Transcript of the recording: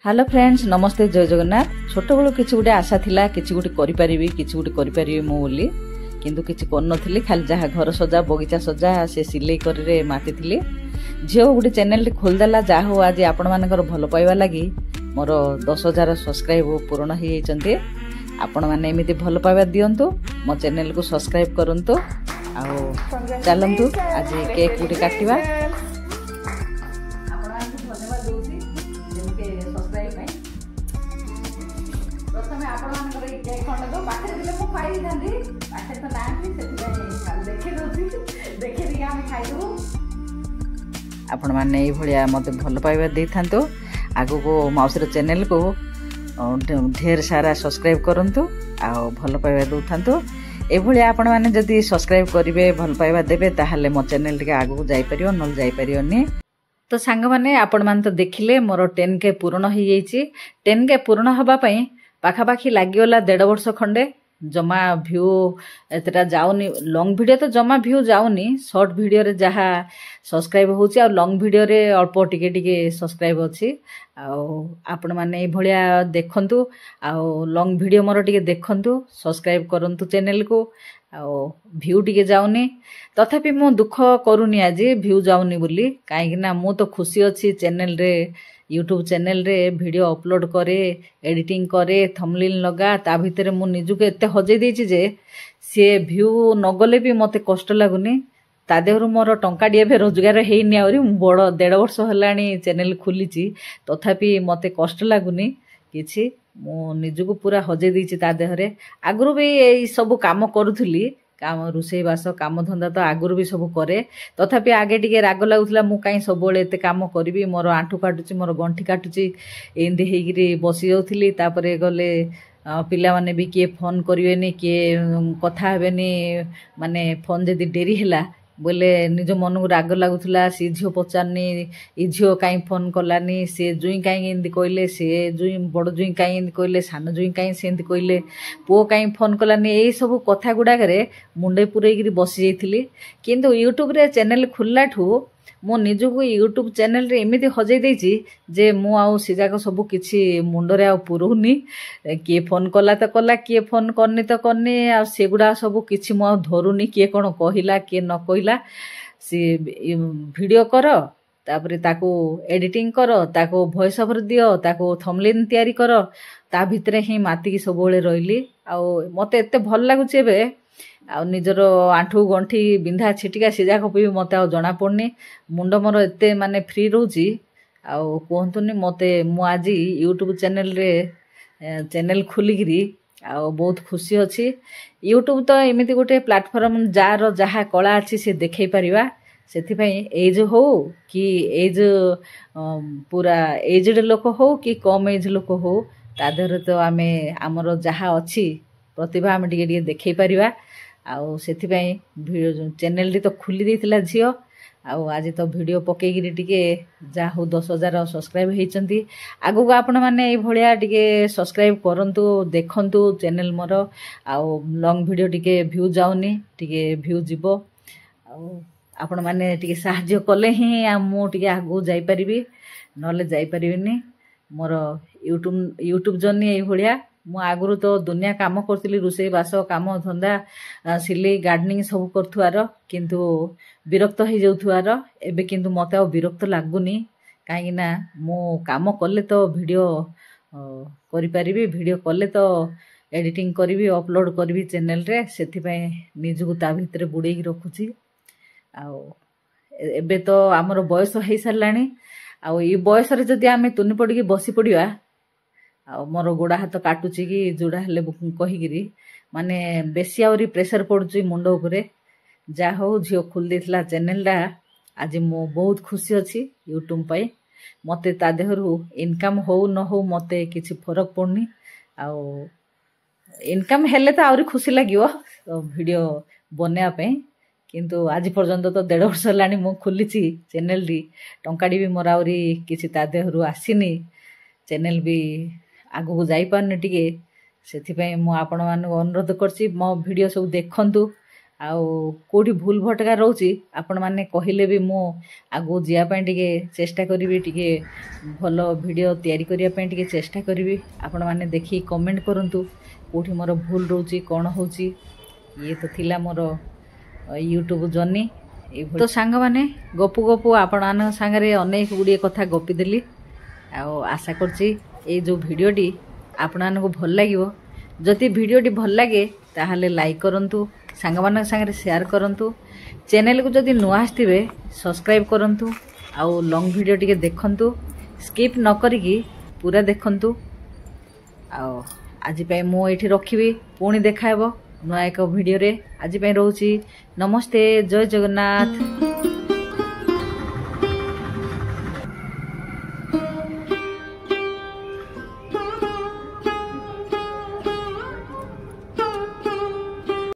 Hello friends नमस्ते जय जगन्नाथ छोट बेलू किसी गोटे आशा थिला किसी गोटे करिपारिबी किसी गोटे करिपारिबी मु बोली किंतु किसी करनथिली खाली जहा घर सजा बगीचा सजा से सिलाई करे माति थिली झियो गोटे चैनल खोलदेला जा हो आज आपण मानकर भल पाइबा लगी मोर 10,000 सब्सक्राइब पूर्ण हो जाइछन्ते आपण माने एमिति भल पाइबा दियंतु मो चैनल को सब्सक्राइब करंतु आ चलंतु आज केक गोटे काटिबा आपण मैंने ये मत भल पाइबा दे था आगु को मौसर चैनल को ढेर सारा सब्सक्राइब करंतु आ भल पाइबा दे था ये आपण मैंने जदि सब्सक्राइब करेंगे भल पाइबा देबे ताहले मो चैनल टिके आगु को जाई परियो न जाई परियोनी। तो सांग माने आपण मान तो देखिले मोर 10K पूर्ण हो जाइए 10K पूर्ण हबा पई पाखापाखी लागिगला 1.5 वर्ष खंडे जमा भ्यू एतटा जाउनी लॉन्ग वीडियो तो जमा भ्यू जाउनी शॉर्ट वीडियो रे जहा सब्सक्राइब होची और लॉन्ग वीडियो रे अल्प टिके टिके सब्सक्राइब अछि आपण माने ए भलिया देखंतु आ लॉन्ग वीडियो मोर टिके देखंतु सब्सक्राइब करंतु चैनल को आ भ्यू टिके जाउनी तथापि मो दुख करूनी आज भ्यू जाउनी बोली काहे ना मो तो खुशी अछि चैनल रे यूट्यूब चैनल रे वीडियो अपलोड करे एडिटिंग करे थंबनेल लगा ता भितर मु निजु के एते हजे देछि जे से भ्यू न गले भी मते कष्ट लागुनी ता देहरु मोर टंका डिए भे रोजगार हेइनी आउरी बड़ 1.5 वर्ष हलानी चैनल खुलीची तथापि मते कष्ट लागुनी किछि मु निजु को पूरा हजे देछि ता देहरे आगरु भी एई सब काम करूथली काम रुसई बास काम धंदा तो आगुरी भी सब करे तथापि आगे टिके राग लागुला मु कहीं सब एते काम करी मोर आंठू काटुची मोर गंठी काटुची एंदी हेगिरी बसी जाउथली तापरे गले पिला माने भी किए फोन करिवेनी किए कथा हेबेनी माने फोन जदी डेरी हैला बोले निज मन को राग लागुला सी झील पचारनी ई झील कहीं फोन कलानी से जुई कहीं एमती कहले से जुई बड़ जुई कहीं एमती कहले सान जुई कहीं से कहले पुओ कहीं फोन कलानी यही सब कथा गुड़ाक मुंडे पूरेक बसी जाइली किंतु यूट्यूब रे चैनल खुलला ठू मो निजको यूट्यूब चैनल रे एमिति हजई देछि जे मु आउ से जाक सब किछि मुंडरे आ पुरुनी किए फोन कला तो कला किए फोन करनी तो करनी आ सेगुडा सब किछि मु धरुनी किए कोन कहिला किए न कहिला से वीडियो कर तापरे ताको एडिटिंग कर ताको वॉइस ओवर दियो ताको थंबनेल तैयारी कर ता भितरे ही माती की सब बेले रहिली आ मते एते भल लागुछि एबे आ निजर आंठू गंठी बिंधा छिटिका से जाक भी मत जना पड़नी मुंड मोर एते माने फ्री रोची आ कहतुनि मते मु आज यूट्यूब चैनल रे चैनल खोलिकी आ बहुत खुशी अच्छी यूट्यूब तो एमती गोटे प्लेटफॉर्म जार जहा कला अच्छी से देखई परिवा सेथिपई एज हो कि एज पूरा एजड लोक हो कि कम एज लोक हो ता देहरे तो आमे आमर जहा अच्छी प्रतिभा आम टिके देखई परिवा आउ सेथिपई वीडियो चैनल तो खुली देथिला झियो आउ आज तो वीडियो पकेगिरी टिके जा हो 10,000 सब्सक्राइब हेइचंती आगु को आपण माने ए भलिया टिके सब्सक्राइब करंतु देखंतु चैनल मोर आउ लॉन्ग वीडियो टिके व्यू जाउनी टिके व्यू जिवो आउ आपण माने टिके सहाय्य कले ही मु टिके आगु जाई परिबी नले जाई परिबिनी मोर यूट्यूब जर्नी ए भलिया मु आगुरु तो दुनिया काम करथिली रुसई बास काम धंदा सिलाई गार्डनिंग सब करथुआर किंतु विरक्त हो जाउथुआर एबे किंतु मते आ विरक्त लागुनी काहे ना मु काम कले तो वीडियो करि परिबी वीडियो कले तो एडिटिंग करिवि अपलोड करिवि चैनल रे सेथिपई निजु ता भितरे बुडेई रखुची आ एबे तो हमर बयस हेइ सरलानी आ ई बयस रे जदी आमे तुनि पड़ी बसी पड़िया आ मोर गोड़ा हाथ काटुची कि जोड़ा हेले कहीकिरी माने बेसी आउरी प्रेशर पड़ुची मुंड उपरे जा हो झियो खुल देथिला चैनल टा आज मु बहुत खुशी अच्छी यूट्यूब पाई मते ता देहरु इनकम हो न हो मते किछि फरक पड़नी आ इनकम हेले तो आउरी खुशी लागियो वीडियो बनेया पे किंतु आज पर्यंत तो 1.5 वर्ष लानी मु खुलीची चैनल री टंकाडी भी मोर आउरी किछि ता देहरु आसीनी चैनल भी आगु को जाई पारनी टिके सेथिपई मु आपण मान अनुरोध करछि मो वीडियो सब देखंतु ଆଉ କେଉଁଠି ଭୁଲ ଭଟକା ରହୁଛି ଆପଣମାନେ କହିଲେ ବି ମୁଁ ଆଗକୁ ଯିବା ପାଇଁ ଟିକେ ଚେଷ୍ଟା କରିବି, ଟିକେ ଭଲ ଭିଡ଼ିଓ ତିଆରି କରିବା ପାଇଁ ଟିକେ ଚେଷ୍ଟା କରିବି। ଆପଣମାନେ ଦେଖି କମେଣ୍ଟ କରନ୍ତୁ କେଉଁଠି ମୋର ଭୁଲ ରହୁଛି, କ'ଣ ହେଉଛି। ଇଏ ତ ଥିଲା ମୋର ୟୁଟ୍ୟୁବ୍ ଜର୍ଣ୍ଣି। ଏଇଭଳି ତ ସାଙ୍ଗମାନେ ଗପୁ ଗପୁ ଆପଣମାନଙ୍କ ସାଙ୍ଗରେ ଅନେକ ଗୁଡ଼ିଏ କଥା ଗପିଦେଲି। ଆଉ ଆଶା କରୁଛି ଏଇ ଯେଉଁ ଭିଡ଼ିଓଟି ଆପଣମାନଙ୍କୁ ଭଲ ଲାଗିବ। ଯଦି ଭିଡ଼ିଓଟି ଭଲ ଲାଗେ ତାହେଲେ ଲାଇକ୍ କରନ୍ତୁ, ସାଙ୍ଗମାନଙ୍କ ସାଙ୍ଗରେ ସେୟାର କରନ୍ତୁ। ଚ୍ୟାନେଲକୁ ଯଦି ନୂଆ ଆସିଥିବେ ସବସ୍କ୍ରାଇବ୍ କରନ୍ତୁ। ଆଉ ଲଙ୍ଗ୍ ଭିଡ଼ିଓ ଟିକେ ଦେଖନ୍ତୁ, ସ୍କିପ୍ ନ କରିକି ପୁରା ଦେଖନ୍ତୁ। ଆଉ ଆଜି ପାଇଁ ମୁଁ ଏଇଠି ରଖିବି, ପୁଣି ଦେଖା ହେବ ନୂଆ ଏକ ଭିଡ଼ିଓରେ। ଆଜି ପାଇଁ ରହୁଛି, ନମସ୍ତେ, ଜୟ ଜଗନ୍ନାଥ।